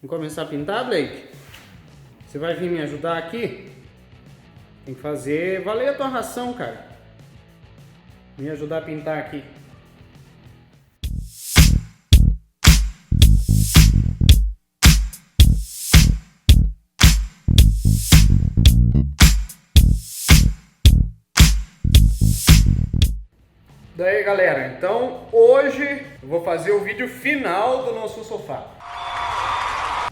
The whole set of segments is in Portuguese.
Vamos começar a pintar, Blake? Você vai vir me ajudar aqui? Tem que fazer valer a tua ração, cara. Me ajudar a pintar aqui. Daí, galera, então hoje eu vou fazer o vídeo final do nosso sofá.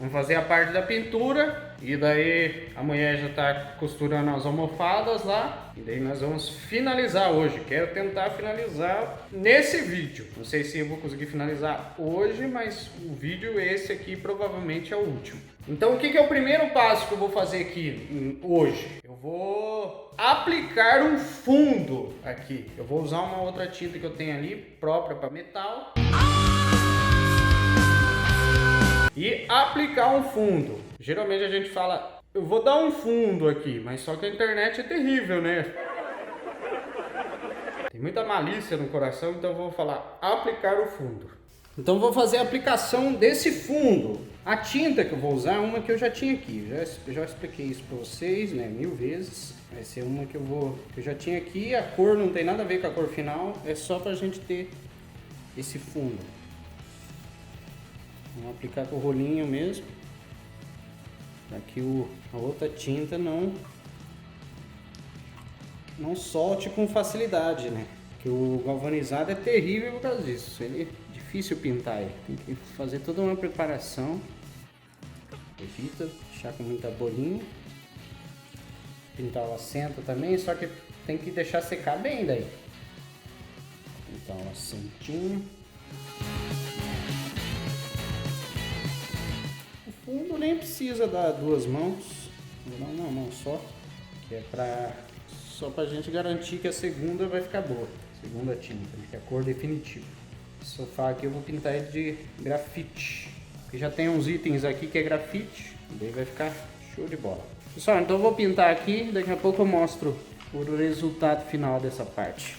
Vamos fazer a parte da pintura e daí a mulher já tá costurando as almofadas lá e daí nós vamos finalizar hoje. Quero tentar finalizar nesse vídeo. Não sei se eu vou conseguir finalizar hoje, mas o vídeo esse aqui provavelmente é o último. Então o que é o primeiro passo que eu vou fazer aqui hoje? Eu vou aplicar um fundo aqui. Eu vou usar uma outra tinta que eu tenho ali, própria para metal. E aplicar um fundo. Geralmente a gente fala, eu vou dar um fundo aqui, mas só que a internet é terrível, né? Tem muita malícia no coração, então eu vou falar aplicar o fundo. Então vou fazer a aplicação desse fundo. A tinta que eu vou usar é uma que eu já tinha aqui. Eu já expliquei isso para vocês, né, 1000 vezes. Vai ser uma que eu já tinha aqui. A cor não tem nada a ver com a cor final, é só pra gente ter esse fundo. Vamos aplicar com o rolinho mesmo, para que a outra tinta não solte com facilidade, né? Que o galvanizado é terrível por causa disso. Ele é difícil pintar, ele tem que fazer toda uma preparação. Evita deixar com muita bolinha. Pintar o assento também, só que tem que deixar secar bem daí. Pintar o assentinho. O fundo nem precisa dar duas mãos, vou dar uma mão só, que é só pra gente garantir que a segunda vai ficar boa, segunda tinta, que é a cor definitiva. Esse sofá aqui eu vou pintar ele de grafite, porque já tem uns itens aqui que é grafite, e daí vai ficar show de bola. Pessoal, então eu vou pintar aqui, daqui a pouco eu mostro o resultado final dessa parte.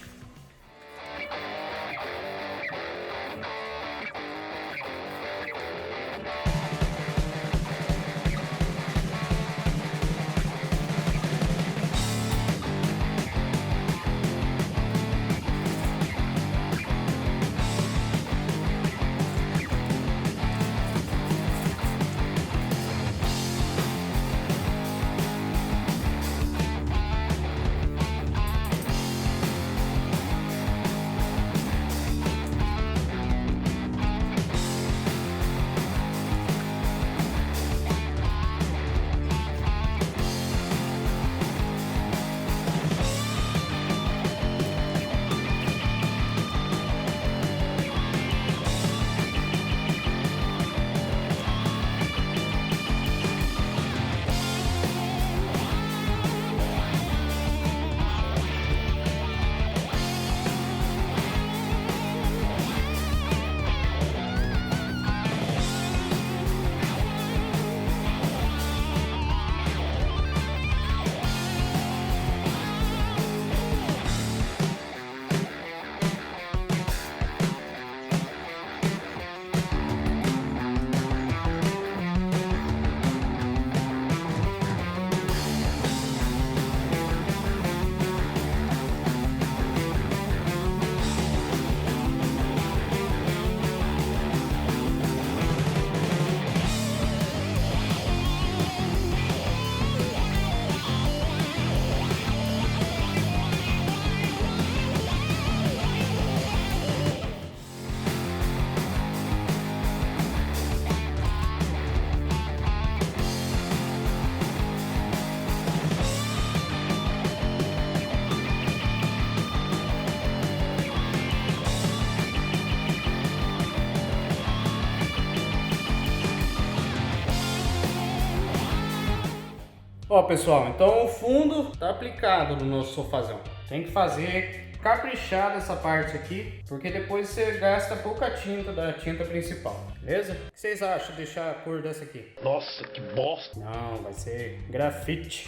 Ó, pessoal, então o fundo tá aplicado no nosso sofazão. Tem que fazer caprichado essa parte aqui, porque depois você gasta pouca tinta da tinta principal, beleza? O que vocês acham de deixar a cor dessa aqui? Nossa, que bosta! Não, vai ser grafite.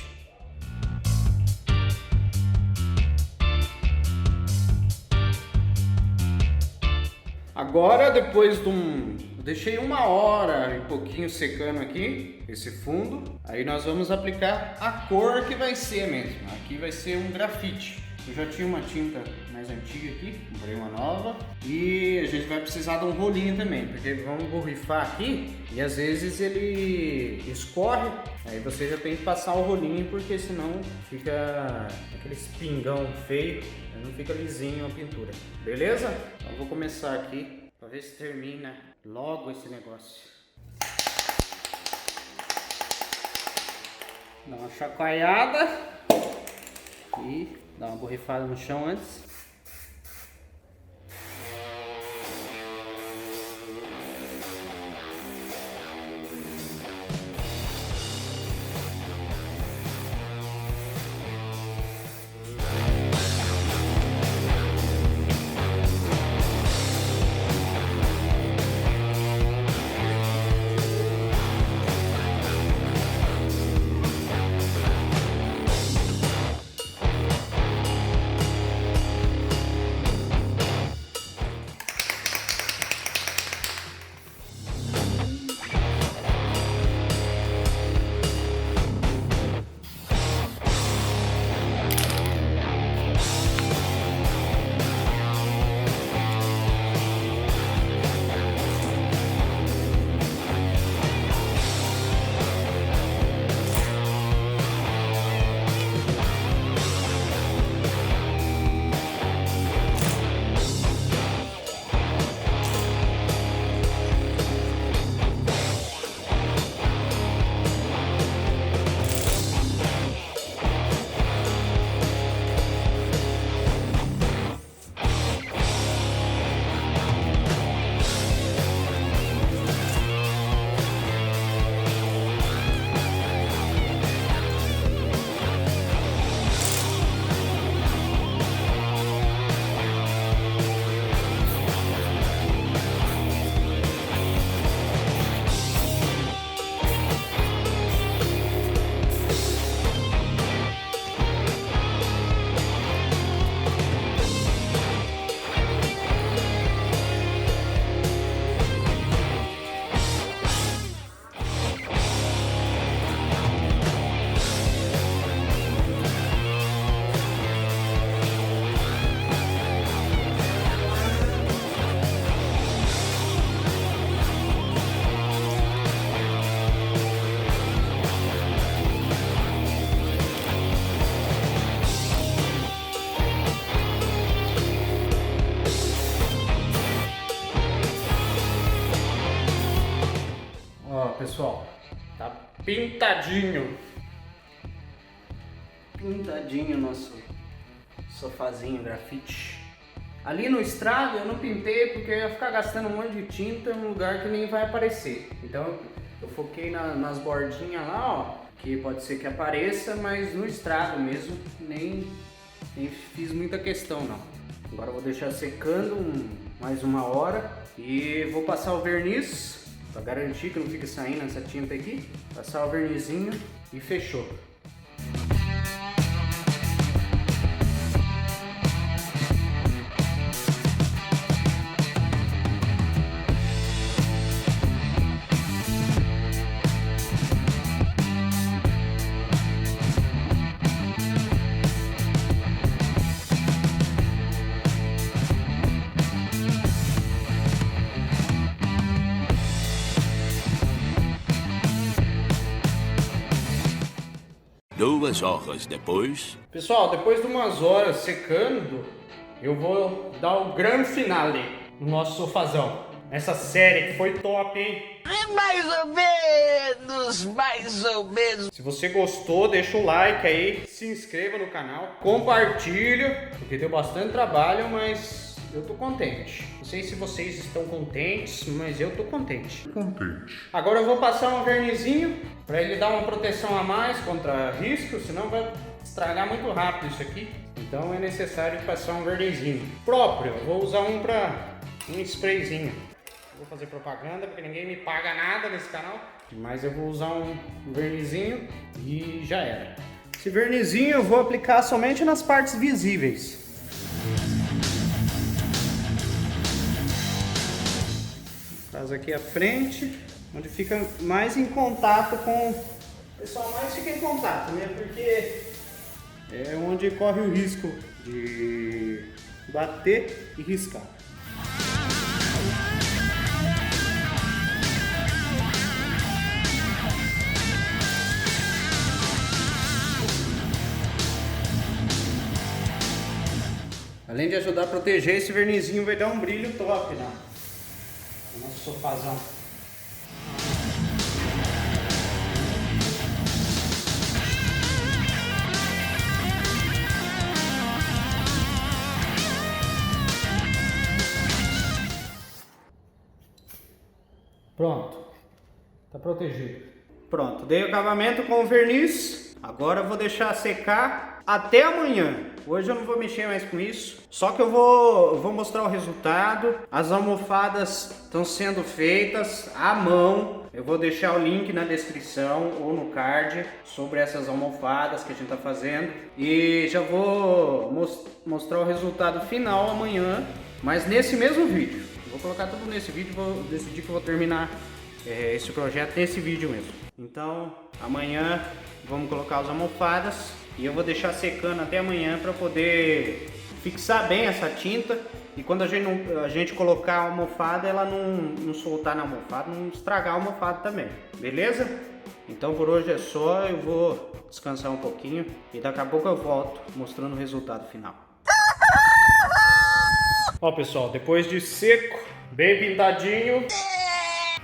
Agora, depois de Eu deixei 1 hora e pouquinho secando aqui, esse fundo. Aí nós vamos aplicar a cor que vai ser mesmo. Aqui vai ser um grafite. Eu já tinha uma tinta mais antiga aqui, comprei uma nova. E a gente vai precisar de um rolinho também, porque vamos borrifar aqui e às vezes ele escorre. Aí você já tem que passar o rolinho, porque senão fica aquele espingão feio, não fica lisinho a pintura. Beleza? Então vou começar aqui para ver se termina logo esse negócio. Dá uma chacoalhada e dá uma borrifada no chão antes. Pessoal, tá pintadinho nosso sofazinho grafite. Ali no estrado eu não pintei porque eu ia ficar gastando um monte de tinta em um lugar que nem vai aparecer. Então eu foquei nas bordinhas lá, ó, que pode ser que apareça, mas no estrado mesmo nem fiz muita questão não. Agora eu vou deixar secando mais 1 hora e vou passar o verniz para garantir que não fique saindo essa tinta aqui. Passar o vernizinho e fechou. Duas horas depois... Pessoal, depois de umas horas secando, eu vou dar o grande finale no nosso sofazão. Essa série que foi top, hein? Mais ou menos. Se você gostou, deixa o like aí, se inscreva no canal, compartilha, porque deu bastante trabalho, mas eu tô contente. Não sei se vocês estão contentes, mas eu tô contente. Agora eu vou passar um vernizinho para ele dar uma proteção a mais contra risco, senão vai estragar muito rápido isso aqui. Então é necessário passar um vernizinho próprio. Eu vou usar um sprayzinho. Vou fazer propaganda porque ninguém me paga nada nesse canal, mas eu vou usar um vernizinho e já era. Esse vernizinho eu vou aplicar somente nas partes visíveis. As almofadas aqui à frente, onde fica mais em contato com... O pessoal mais fica em contato, né? Porque é onde corre o risco de bater e riscar. Além de ajudar a proteger, esse vernizinho vai dar um brilho top no nosso sofazão. Pronto, tá protegido. Pronto, dei o acabamento com o verniz. Agora eu vou deixar secar até amanhã. Hoje eu não vou mexer mais com isso. Só que eu vou mostrar o resultado. As almofadas estão sendo feitas à mão. Eu vou deixar o link na descrição ou no card sobre essas almofadas que a gente tá fazendo. E já vou mostrar o resultado final amanhã, mas nesse mesmo vídeo. Vou colocar tudo nesse vídeo, vou decidir que eu vou terminar esse projeto nesse vídeo mesmo. Então, amanhã vamos colocar as almofadas e eu vou deixar secando até amanhã para poder fixar bem essa tinta. E quando a gente colocar a almofada, ela não soltar na almofada, não estragar a almofada também, beleza? Então por hoje é só, eu vou descansar um pouquinho e daqui a pouco eu volto mostrando o resultado final. Ó pessoal, depois de seco, bem pintadinho,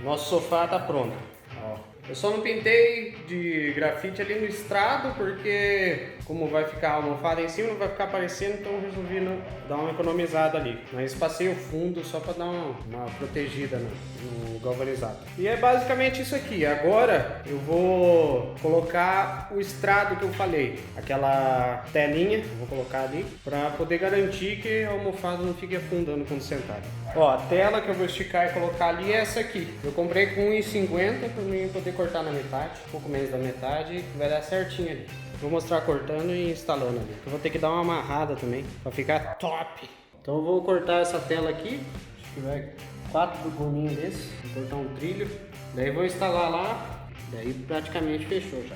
nosso sofá tá pronto. Ó, eu só não pintei de grafite ali no estrado porque como vai ficar a almofada em cima, não vai ficar aparecendo, então eu resolvi dar uma economizada ali. Mas passei o fundo só para dar uma protegida no galvanizado. E é basicamente isso aqui. Agora eu vou colocar o estrado que eu falei, aquela telinha, eu vou colocar ali para poder garantir que a almofada não fique afundando quando sentado. Ó, a tela que eu vou esticar e colocar ali é essa aqui. Eu comprei com 1,50 para mim poder cortar na metade, um pouco menos da metade, vai dar certinho ali. Vou mostrar cortando e instalando ali. Eu vou ter que dar uma amarrada também para ficar top. Então eu vou cortar essa tela aqui. Acho que vai 4 gominhos desse. Vou cortar um trilho. Daí vou instalar lá. Daí praticamente fechou já.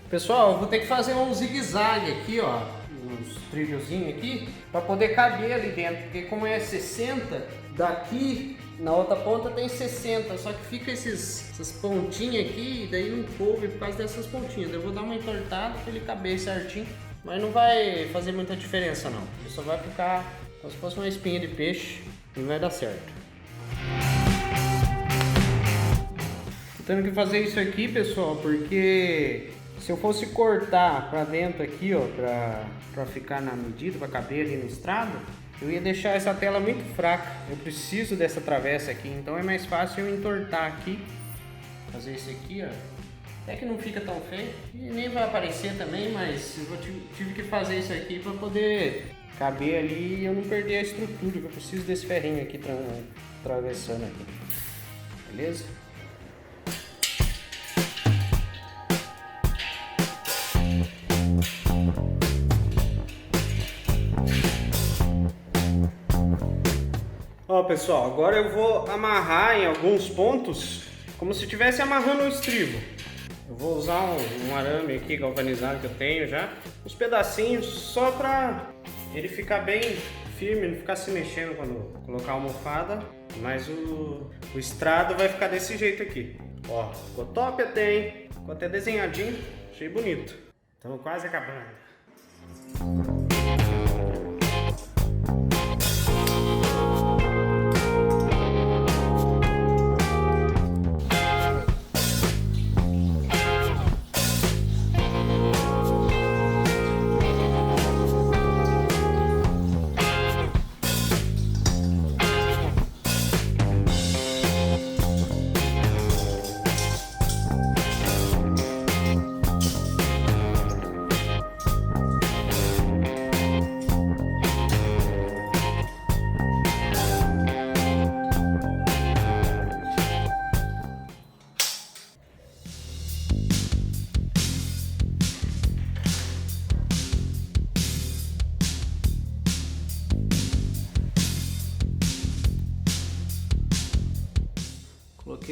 Pessoal, eu vou ter que fazer um zigue-zague aqui, ó, uns trilhozinhos aqui, para poder caber ali dentro, porque como é 60, daqui na outra ponta tem 60, só que fica essas pontinhas aqui, e daí não coube por causa dessas pontinhas. Eu vou dar uma entortada para ele caber certinho, mas não vai fazer muita diferença não, ele só vai ficar como se fosse uma espinha de peixe e vai dar certo. Tô tendo que fazer isso aqui, pessoal, porque se eu fosse cortar pra dentro aqui, ó, pra ficar na medida, pra caber ali no estrado, eu ia deixar essa tela muito fraca. Eu preciso dessa travessa aqui, então é mais fácil eu entortar aqui, fazer isso aqui, ó. Até que não fica tão feio e nem vai aparecer também, mas eu tive que fazer isso aqui pra poder caber ali e eu não perder a estrutura, que eu preciso desse ferrinho aqui atravessando aqui. Beleza? Ó pessoal, agora eu vou amarrar em alguns pontos como se estivesse amarrando um estribo. Eu vou usar um arame aqui galvanizado que eu tenho já, uns pedacinhos só pra ele ficar bem firme, não ficar se mexendo quando colocar a almofada, mas o estrado vai ficar desse jeito aqui. Ó, ficou top até, hein? Ficou até desenhadinho, achei bonito. Estamos quase acabando.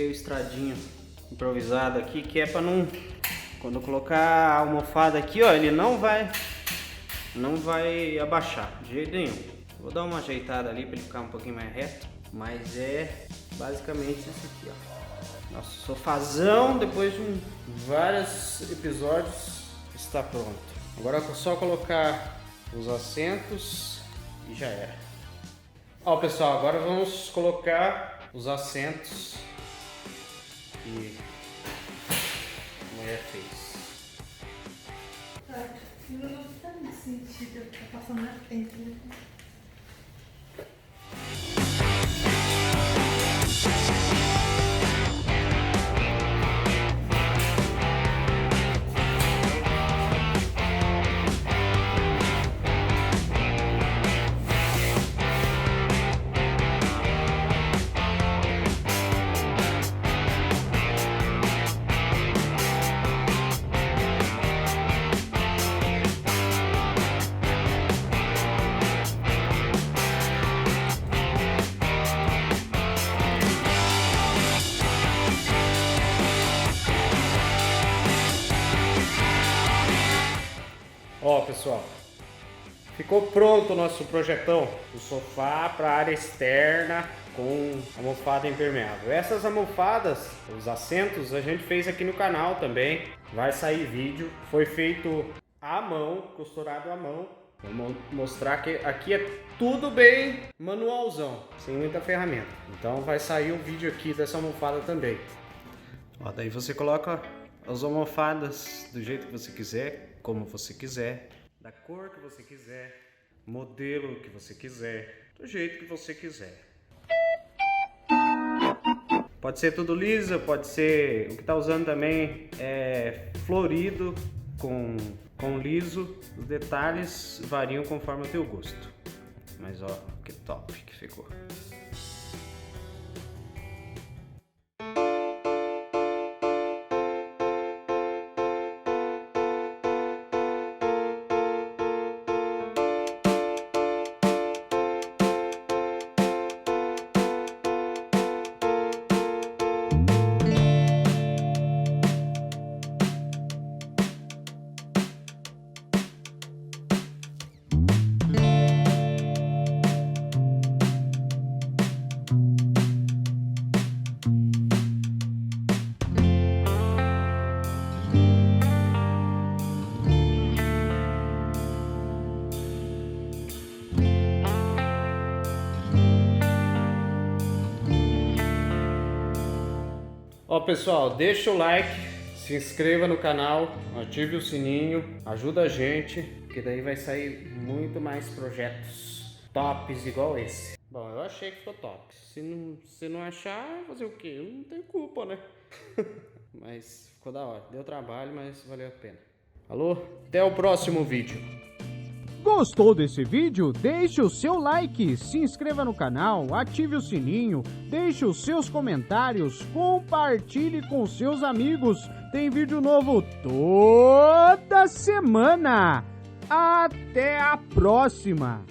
o estradinho improvisado aqui, que é para não... Quando eu colocar a almofada aqui, ó, ele não vai abaixar de jeito nenhum. Vou dar uma ajeitada ali para ele ficar um pouquinho mais reto, mas é basicamente isso aqui, ó. Nosso sofazão, depois de vários episódios, está pronto. Agora é só colocar os assentos e já era. Ó, pessoal, agora vamos colocar os assentos que a mulher fez. Não tá no sentido, tá passando na frente, né? Ó, pessoal, ficou pronto o nosso projetão, o sofá para área externa com almofada impermeável. Essas almofadas, os assentos, a gente fez aqui no canal também, vai sair vídeo, foi feito à mão, costurado à mão. Vou mostrar que aqui é tudo bem manualzão, sem muita ferramenta. Então vai sair um vídeo aqui dessa almofada também. Ó, daí você coloca as almofadas do jeito que você quiser, como você quiser, da cor que você quiser, modelo que você quiser, do jeito que você quiser. Pode ser tudo liso, pode ser... O que tá usando também é florido com liso. Os detalhes variam conforme o teu gosto. Mas ó, que top que ficou. Ó, pessoal, deixa o like, se inscreva no canal, ative o sininho, ajuda a gente, que daí vai sair muito mais projetos tops igual esse. Bom, eu achei que ficou top. Se não achar, fazer o quê? Eu não tenho culpa, né? Mas ficou da hora. Deu trabalho, mas valeu a pena. Alô? Até o próximo vídeo. Gostou desse vídeo? Deixe o seu like, se inscreva no canal, ative o sininho, deixe os seus comentários, compartilhe com seus amigos. Tem vídeo novo toda semana. Até a próxima!